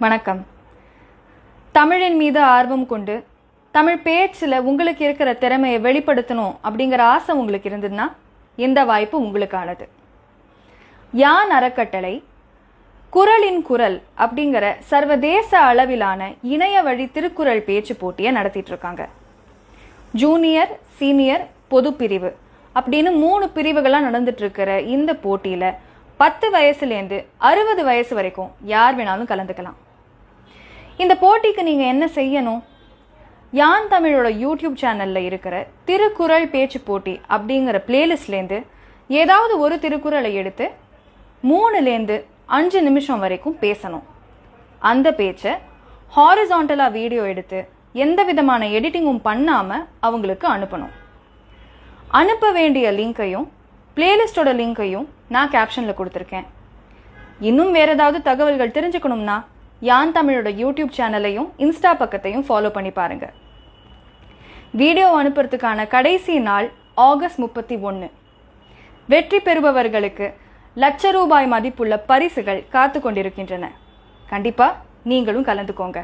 வணக்கம். தமிழின் மீது ஆர்வம் கொண்டு தமிழ் பேச்சில் உங்களுக்கு இருக்கிற திறமையை வெளிப்படுத்தணும் அப்படிங்கிற ஆசை உங்களுக்கு இருந்ததுன்னா இந்த வாய்ப்பு உங்களுக்கானது. யான் அறக்கட்டளை குரலின் குரல் அப்படிங்கிற சர்வதேச அளவிலான இணைய வழி திருக்குறள் பேச்சு போட்டியை நடத்திட்டு இருக்காங்க. ஜூனியர், சீனியர், பொது பிரிவு அப்படின்னு 3 பிரிவுகளாக நடந்துட்டு இருக்கிற இந்த போட்டியில் 10 வயசுலேருந்து 60 வயசு வரைக்கும் யார் வேணாலும் கலந்துக்கலாம். இந்த போட்டிக்கு நீங்கள் என்ன செய்யணும்? யான் தமிழோட யூடியூப் சேனலில் இருக்கிற திருக்குறள் பேச்சு போட்டி அப்படிங்கிற பிளேலிஸ்ட்லேருந்து ஏதாவது ஒரு திருக்குறளை எடுத்து 3லேருந்து 5 நிமிஷம் வரைக்கும் பேசணும். அந்த பேச்சை ஹாரிசான்டலாக வீடியோ எடுத்து எந்த விதமான எடிட்டிங்கும் பண்ணாமல் அவங்களுக்கு அனுப்பணும். அனுப்ப வேண்டிய லிங்கையும் பிளேலிஸ்டோட லிங்கையும் நான் கேப்ஷனில் கொடுத்துருக்கேன். இன்னும் வேறு ஏதாவது தகவல்கள் தெரிஞ்சுக்கணும்னா யான் தமிழோட யூடியூப் சேனலையும் இன்ஸ்டா பக்கத்தையும் ஃபாலோ பண்ணி பாருங்கள். வீடியோ அனுப்புறதுக்கான கடைசி நாள் ஆகஸ்ட் 31. வெற்றி பெறுபவர்களுக்கு ₹1,00,000 மதிப்புள்ள பரிசுகள் காத்து கொண்டிருக்கின்றன. கண்டிப்பாக நீங்களும் கலந்துக்கோங்க.